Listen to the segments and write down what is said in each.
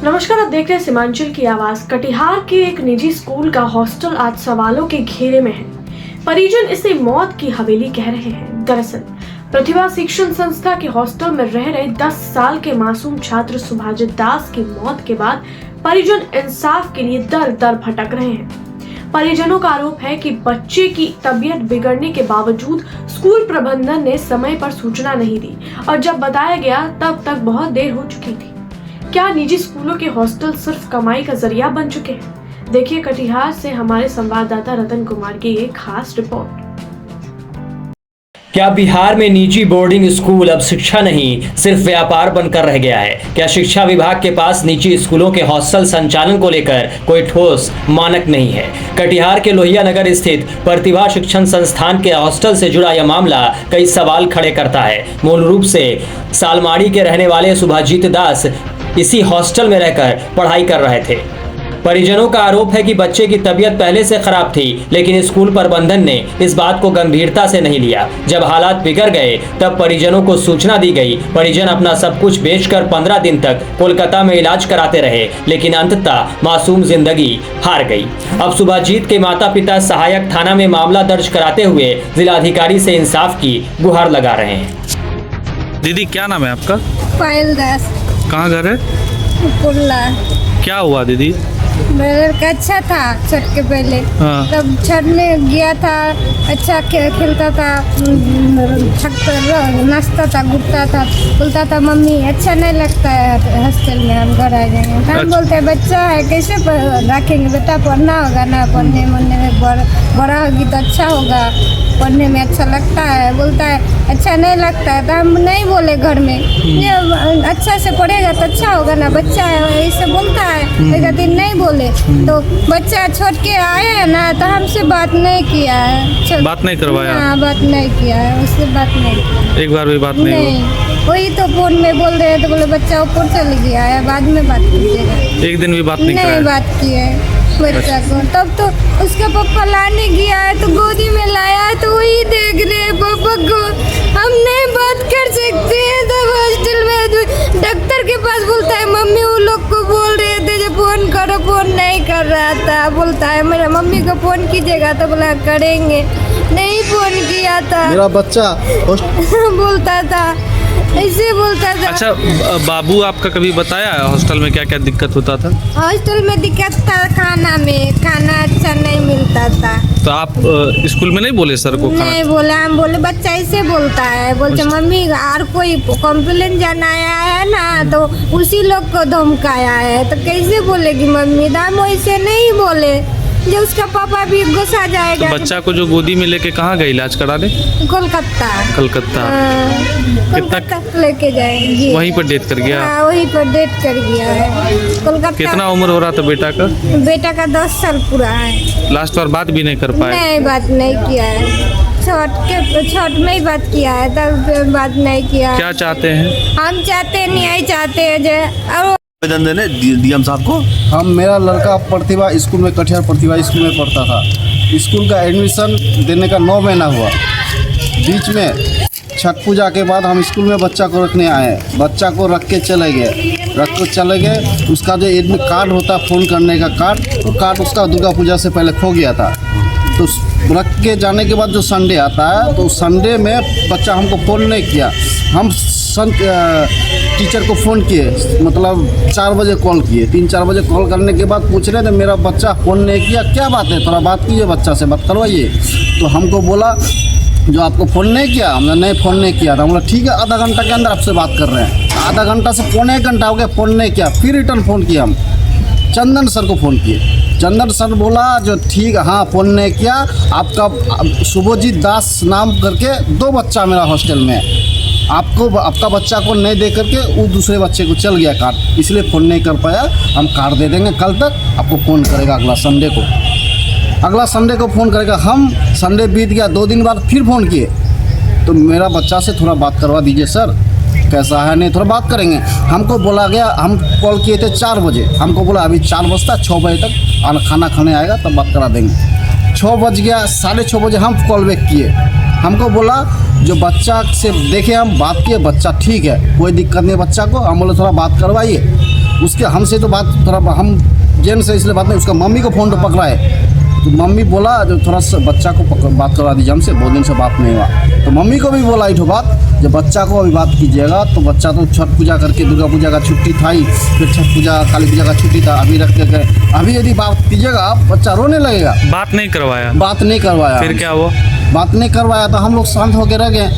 नमस्कार, आप देख रहे हैं सीमांचल की आवाज। कटिहार के एक निजी स्कूल का हॉस्टल आज सवालों के घेरे में है। परिजन इसे मौत की हवेली कह रहे हैं। दरअसल प्रतिभा शिक्षण संस्था के हॉस्टल में रह रहे 10 साल के मासूम छात्र सुभाजित दास की मौत के बाद परिजन इंसाफ के लिए दर दर भटक रहे हैं। परिजनों का आरोप है कि बच्चे की तबीयत बिगड़ने के बावजूद स्कूल प्रबंधन ने समय पर सूचना नहीं दी और जब बताया गया तब तक बहुत देर हो चुकी थी। क्या निजी स्कूलों के हॉस्टल सिर्फ कमाई का जरिया बन चुके हैं? देखिए कटिहार से हमारे संवाददाता रतन कुमार की एक खास रिपोर्ट। क्या बिहार में निजी बोर्डिंग स्कूल अब शिक्षा नहीं सिर्फ व्यापार बनकर रह गया है? क्या शिक्षा विभाग के पास निजी स्कूलों के हॉस्टल संचालन को लेकर कोई ठोस मानक नहीं है? कटिहार के लोहिया नगर स्थित प्रतिभा शिक्षण संस्थान के हॉस्टल से जुड़ा यह मामला कई सवाल खड़े करता है। मूल रूप से सालमाड़ी के रहने वाले सुभाजित दास इसी हॉस्टल में रहकर पढ़ाई कर रहे थे। परिजनों का आरोप है कि बच्चे की तबीयत पहले से खराब थी, लेकिन स्कूल प्रबंधन ने इस बात को गंभीरता से नहीं लिया। जब हालात बिगड़ गए तब परिजनों को सूचना दी गई। परिजन अपना सब कुछ बेचकर 15 दिन तक कोलकाता में इलाज कराते रहे, लेकिन अंततः मासूम जिंदगी हार गई। अब सुभाजीत के माता पिता सहायक थाना में मामला दर्ज कराते हुए जिलाधिकारी से इंसाफ की गुहार लगा रहे हैं। दीदी क्या नाम है आपका? पायल दास। कहाँ घर है? कुल्ला। क्या हुआ दीदी? मेरा लड़का अच्छा था छठ के पहले। हाँ। तब छठ में गया था, अच्छा खेलता था, नाचता था, घूमता था, बोलता था मम्मी अच्छा नहीं लगता है हॉस्टल में, हम घर आ जाएंगे। हम अच्छा। बोलते हैं बच्चा है कैसे रखेंगे बेटा, पढ़ना होगा ना, पढ़ने में बड़ा होगी तो अच्छा होगा, पढ़ने में अच्छा लगता है। बोलता है अच्छा नहीं लगता है तो हम नहीं बोले घर में, ये अच्छा से पढ़ेगा तो अच्छा होगा ना, बच्चा है ऐसे बोलता है। लेकिन नहीं बोले तो बच्चा छोड़ के आए हैं ना, तो हमसे बात नहीं किया है। बात नहीं करवाया? हाँ, बात नहीं किया है, उससे बात नहीं किया। एक बार भी बात नहीं हुई? वही तो फोन में बोल रहे हैं तो बोले बच्चा ऊपर चल गया है, बाद में बात कीजिएगा। एक दिन भी बात नहीं नहीं बात की है बच्चा को। तब तो उसका पापा लाने गया है तो गोदी में लाया है तो वही देख रहे हैं पापा को। हम नहीं बात कर सकते हैं। तब हॉस्टल में डॉक्टर के पास बोलता है मम्मी वो लोग को बोल रहे थे जो फोन करो, फोन नहीं कर रहा था। बोलता है मेरा मम्मी को फोन कीजिएगा तो बोला करेंगे, नहीं फोन किया था। मेरा बच्चा बोलता था ऐसे बोलता था। अच्छा, बाबू आपका कभी बताया हॉस्टल में क्या क्या दिक्कत होता था? हॉस्टल में दिक्कत था खाना में, खाना अच्छा नहीं मिलता था। तो आप स्कूल में नहीं बोले सर को खाना? नहीं बोला, हम बोले बच्चा ऐसे बोलता है, बोलते मम्मी और कोई कंप्लेन जनाया है ना तो उसी लोग को धमकाया है, तो कैसे बोलेगी मम्मी? हम वैसे नहीं बोले जो उसका पापा भी गुस्सा जाएगा। तो बच्चा को जो गोदी में लेके कहाँ गए इलाज कराने? कोलकाता। कलकत्ता। कोलकाता लेके जाएंगे। वहीं पर डेथ कर गया? हाँ, वहीं पर डेथ कर गया है कोलकाता। कितना उम्र हो रहा था बेटा का? बेटा का 10 साल पूरा है। लास्ट बार बात भी नहीं कर पाए? नहीं, बात नहीं किया है। छठ में ही बात किया है, तब बात नहीं किया। क्या चाहते हैं? हम चाहते नहीं, यही चाहते हैं जो आवेदन देने डीएम साहब को। हम मेरा लड़का प्रतिभा स्कूल में, कटिहार प्रतिभा स्कूल में पढ़ता था। स्कूल का एडमिशन देने का 9 महीना हुआ। बीच में छठ पूजा के बाद हम स्कूल में बच्चा को रखने आए। बच्चा को रख के चले गए। उसका जो एडमिट कार्ड होता है फ़ोन करने का कार्ड, वो कार्ड उसका दुर्गा पूजा से पहले खो गया था। तो रख के जाने के बाद जो संडे आता है तो संडे में बच्चा हमको फ़ोन नहीं किया। हम टीचर को फ़ोन किए, मतलब 4 बजे कॉल किए। 3-4 बजे कॉल करने के बाद पूछ रहे थे मेरा बच्चा फ़ोन नहीं किया, क्या बात है, थोड़ा बात कीजिए, बच्चा से बात करवाइए। तो हमको बोला जो आपको फ़ोन नहीं किया? हमने नहीं फ़ोन नहीं किया था। बोला ठीक है, आधा घंटा के अंदर आपसे बात कर रहे हैं। आधा घंटा से पौने 1 घंटा हो गया, फ़ोन नहीं किया। फिर रिटर्न फ़ोन किया, हम चंदन सर को फ़ोन किए। चंदन सर बोला जो ठीक है, हाँ फ़ोन नहीं किया, आपका सुभोजीत दास नाम करके 2 बच्चा मेरा हॉस्टल में है, आपका बच्चा को नहीं दे करके वो दूसरे बच्चे को चल गया कार्ड, इसलिए फ़ोन नहीं कर पाया। हम कार्ड दे देंगे कल तक, आपको फ़ोन करेगा अगला संडे को फ़ोन करेगा। हम संडे बीत गया, 2 दिन बाद फिर फ़ोन किए तो मेरा बच्चा से थोड़ा बात करवा दीजिए सर, कैसा है, नहीं थोड़ा बात करेंगे। हमको बोला गया, हम कॉल किए थे 4 बजे, हमको बोला अभी 4 बजता, 6 बजे तक खाना खाने आएगा तब बात करा देंगे। 6 बज गया, 6:30 बजे हम कॉल बैक किए। हमको बोला जो बच्चा से देखे, हम बात किए, बच्चा ठीक है, कोई दिक्कत नहीं बच्चा को। हम बोले थोड़ा बात करवाइए। उसके हमसे तो बात थोड़ा हम जेन से इसलिए बात नहीं, उसका मम्मी को फ़ोन तो पकड़ा है, तो मम्मी बोला जो थोड़ा सा बच्चा को बात करवा दीजिए हमसे, बहुत दिन से बात नहीं हुआ। तो मम्मी को भी बोला एक बात, जब बच्चा को अभी बात कीजिएगा तो बच्चा तो छठ पूजा करके दुर्गा पूजा का छुट्टी था ही, फिर छठ पूजा काली पूजा का छुट्टी था, अभी रख के गए, अभी यदि बात कीजिएगा आप बच्चा रोने लगेगा। बात नहीं करवाया? बात नहीं करवाया। फिर क्या हुआ? बात नहीं करवाया तो हम लोग शांत होकर रह गए।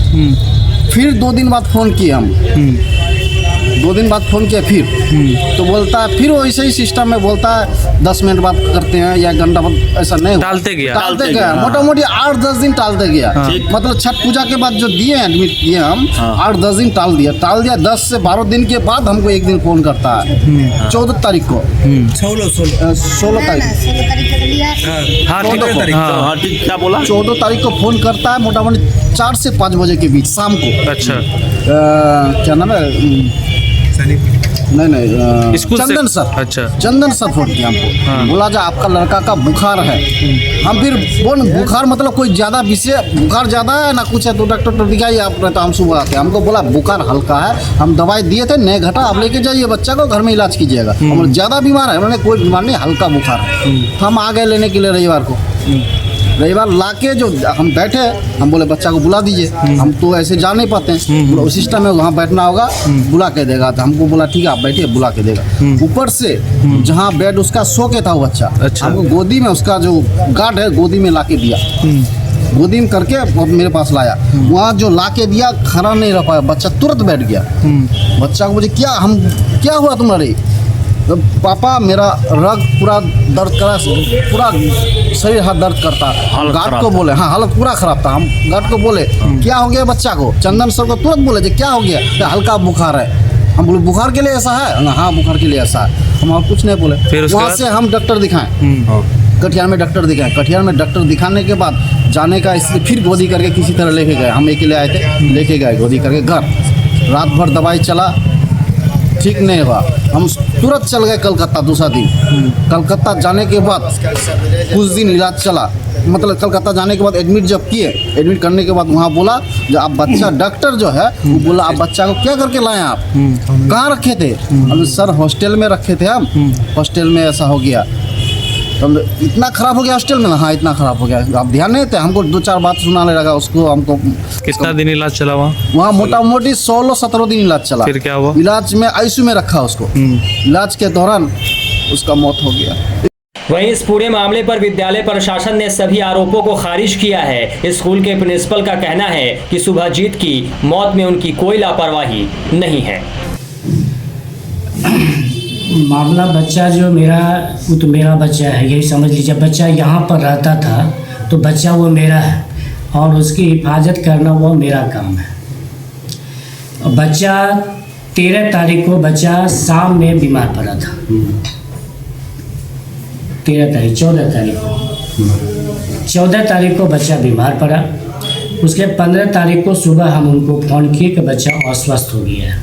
फिर 2 दिन बाद फ़ोन किए हम, 2 दिन बाद फ़ोन किया फिर, तो बोलता है फिर वैसे ही सिस्टम में बोलता है 10 मिनट बात करते हैं या घंटा बाद, ऐसा नहीं हुआ। टालते गया मोटा मोटी 8-10 दिन टालते गया। मतलब छठ पूजा के बाद जो दिए एडमिट किए हम, 8-10 दिन टाल दिया 10 से 12 दिन के बाद हमको एक दिन फ़ोन करता है, 14 तारीख को, 16 तारीख, हाँ ठीक, क्या बोला? 14 तारीख को फ़ोन करता है, मोटा मोटी 4 से 5 बजे के बीच शाम को। अच्छा, क्या नाम है? नहीं चंदन सर। अच्छा, चंदन सर फोन किया हमको, बोला जा आपका लड़का का बुखार है। हम फिर बोल बुखार मतलब कोई ज़्यादा विषय बुखार ज़्यादा है ना कुछ है, तो डॉक्टर तो दिखाइए आप, तो हम सुबह आते, हमको बोला बुखार हल्का है, हम दवाई दिए थे नहीं घटा, आप लेके जाइए बच्चा को, घर में इलाज कीजिएगा। हम ज़्यादा बीमार है, उन्होंने कोई बीमार नहीं, हल्का बुखार है। तो हम आ गए लेने के लिए रविवार को। रविवार लाके जो हम बैठे, हम बोले बच्चा को बुला दीजिए, हम तो ऐसे जा नहीं पाते हैं, बोला उस सिस्टम में वहाँ बैठना होगा, बुला के देगा। तो हमको बोला ठीक है आप बैठिए, बुला के देगा। ऊपर से जहाँ बेड उसका सो के था वो बच्चा, अच्छा। हमको गोदी में उसका जो गार्ड है गोदी में ला के दिया, गोदी में करके मेरे पास लाया। वहाँ जो ला के दिया खड़ा नहीं रह पाया, बच्चा तुरंत बैठ गया। बच्चा को मुझे क्या हुआ तुम्हारे? तो पापा मेरा रग पूरा दर्द करा, पूरा शरीर हाथ दर्द करता। गार्ड को बोले, हाँ हालत पूरा खराब था। हम गार्ड को बोले क्या हो गया बच्चा को? चंदन सर को तुरंत बोले क्या हो गया? तो हल्का बुखार है। हम बोले बुखार के लिए ऐसा है? हाँ बुखार के लिए ऐसा है। हम और कुछ नहीं बोले। वहाँ से हम डॉक्टर दिखाएं, कटिहार में डॉक्टर दिखाएं। कटिहार में डॉक्टर दिखाने के बाद जाने का इसलिए फिर गोदी करके किसी तरह लेके गए, हम अकेले आए थे, लेके गए गोदी करके घर। रात भर दवाई चला, ठीक नहीं हुआ, हम तुरंत चल गए कलकत्ता दूसरा दिन। कलकत्ता जाने के बाद कुछ दिन इलाज चला, मतलब कलकत्ता जाने के बाद एडमिट जब किए, एडमिट करने के बाद वहाँ बोला जो आप बच्चा, डॉक्टर जो है वो बोला आप बच्चा को क्या करके लाए, आप कहाँ रखे थे? हम सर हॉस्टल में रखे थे, हम हॉस्टल में ऐसा हो गया। तो इतना ख़राब हो गया हॉस्टल में? हाँ इतना ख़राब हो गया, आप ध्यान नहीं थे, हमको 2-4 बात सुनाने लगा उसको। हमको कितना दिन इलाज चला वहाँ मोटा मोटी 16-17 दिन इलाज चला। फिर क्या हुआ? इलाज में आईसीयू में रखा उसको, इलाज के दौरान उसका मौत हो गया। वहीं इस पूरे मामले पर विद्यालय प्रशासन ने सभी आरोपों को खारिज किया है। स्कूल के प्रिंसिपल का कहना है कि सुभाजीत की मौत में उनकी कोई लापरवाही नहीं है। मामला बच्चा जो मेरा, वो तो मेरा बच्चा है, यही समझ लीजिए। बच्चा यहाँ पर रहता था तो बच्चा वो मेरा है और उसकी हिफाजत करना वो मेरा काम है। बच्चा 13 तारीख को बच्चा शाम में बीमार पड़ा था, 14 तारीख को बच्चा बीमार पड़ा। उसके 15 तारीख को सुबह हम उनको फ़ोन किए कि बच्चा अस्वस्थ हो गया है,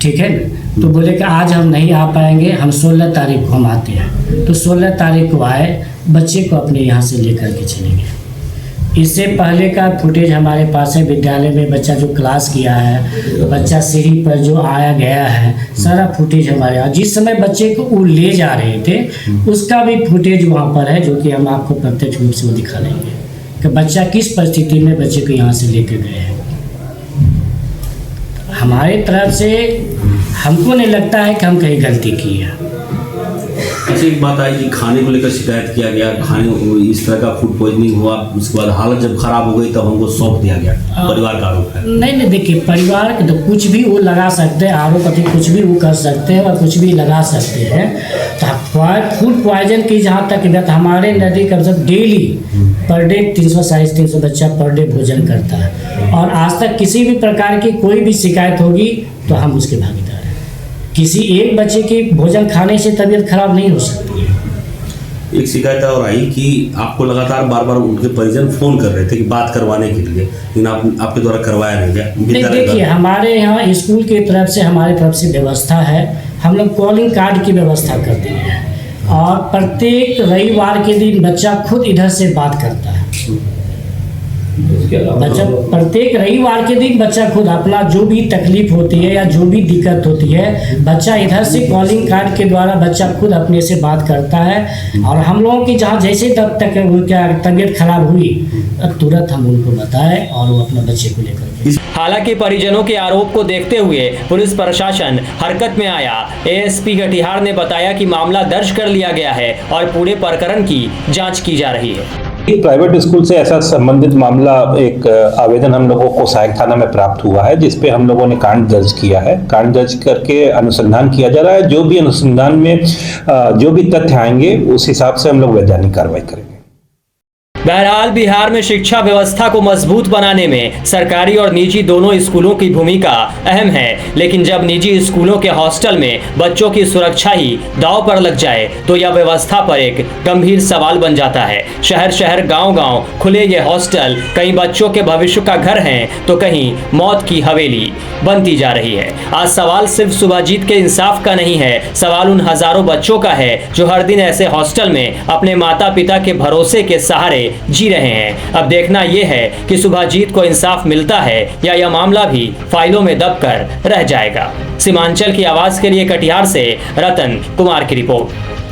ठीक है ना। तो बोले कि आज हम नहीं आ पाएंगे, हम 16 तारीख को हम आते हैं। तो 16 तारीख को आए, बच्चे को अपने यहाँ से लेकर के चले गए। इससे पहले का फुटेज हमारे पास है, विद्यालय में बच्चा जो क्लास किया है, बच्चा सीढ़ी पर जो आया गया है, सारा फुटेज हमारे यहाँ। जिस समय बच्चे को वो ले जा रहे थे उसका भी फुटेज वहाँ पर है, जो कि हम आपको प्रत्यक्ष रूप से वो दिखा देंगे कि बच्चा किस परिस्थिति में बच्चे को यहाँ से लेकर गए हैं। हमारे तरफ से हमको नहीं लगता है कि हम कहीं गलती की है। ऐसी एक बात आई कि खाने को लेकर शिकायत किया गया, खाने इस तरह का फूड पॉइजनिंग हुआ, उसके बाद हालत जब खराब हो गई तब हमको सौंप दिया गया, परिवार का आरोप है। नहीं देखिए, परिवार के तो कुछ भी वो लगा सकते हैं, आरोप कुछ भी वो कर सकते हैं और कुछ भी लगा सकते हैं। तो फूड पॉइजन की जहाँ तक बात, हमारे नज़दीक कम से कम डेली पर डे 300-350 बच्चा पर डे भोजन करता है और आज तक किसी भी प्रकार की कोई भी शिकायत होगी तो हम उसके भागीदार हैं। किसी एक बच्चे की भोजन खाने से तबीयत खराब नहीं हो सकती है। एक शिकायत और आई कि आपको लगातार बार बार उनके परिजन फ़ोन कर रहे थे कि बात करवाने के लिए, लेकिन आपके द्वारा करवाया नहीं गया। नहीं देखिए, हमारे यहाँ स्कूल की तरफ से हमारे तरफ से व्यवस्था है, हम लोग कॉलिंग कार्ड की व्यवस्था करते हैं और प्रत्येक रविवार के दिन बच्चा खुद इधर से बात करता है। बच्चा प्रत्येक रविवार के दिन बच्चा खुद अपना जो भी तकलीफ होती है या जो भी दिक्कत होती है, बच्चा इधर से कॉलिंग कार्ड के द्वारा बच्चा खुद अपने से बात करता है। और हम लोगों की जहाँ जैसे तब तक क्या तबीयत खराब हुई, तुरंत हम उनको बताएं और वो अपने बच्चे को लेकर के। हालांकि परिजनों के आरोप को देखते हुए पुलिस प्रशासन हरकत में आया। एएसपी कटिहार ने बताया कि मामला दर्ज कर लिया गया है और पूरे प्रकरण की जांच की जा रही है। एक प्राइवेट स्कूल से ऐसा संबंधित मामला, एक आवेदन हम लोगों को सहायक थाना में प्राप्त हुआ है, जिसपे हम लोगों ने कांड दर्ज किया है। कांड दर्ज करके अनुसंधान किया जा रहा है। जो भी अनुसंधान में जो भी तथ्य आएंगे उस हिसाब से हम लोग वैधानिक कार्रवाई करेंगे। बहरहाल बिहार में शिक्षा व्यवस्था को मजबूत बनाने में सरकारी और निजी दोनों स्कूलों की भूमिका अहम है, लेकिन जब निजी स्कूलों के हॉस्टल में बच्चों की सुरक्षा ही दांव पर लग जाए तो यह व्यवस्था पर एक गंभीर सवाल बन जाता है। शहर शहर गांव-गांव खुले ये हॉस्टल कहीं बच्चों के भविष्य का घर हैं तो कहीं मौत की हवेली बनती जा रही है। आज सवाल सिर्फ सुभाजीत के इंसाफ का नहीं है, सवाल उन हजारों बच्चों का है जो हर दिन ऐसे हॉस्टल में अपने माता पिता के भरोसे के सहारे जी रहे हैं। अब देखना यह है कि सुभाजीत को इंसाफ मिलता है या यह मामला भी फाइलों में दबकर रह जाएगा। सीमांचल की आवाज के लिए कटिहार से रतन कुमार की रिपोर्ट।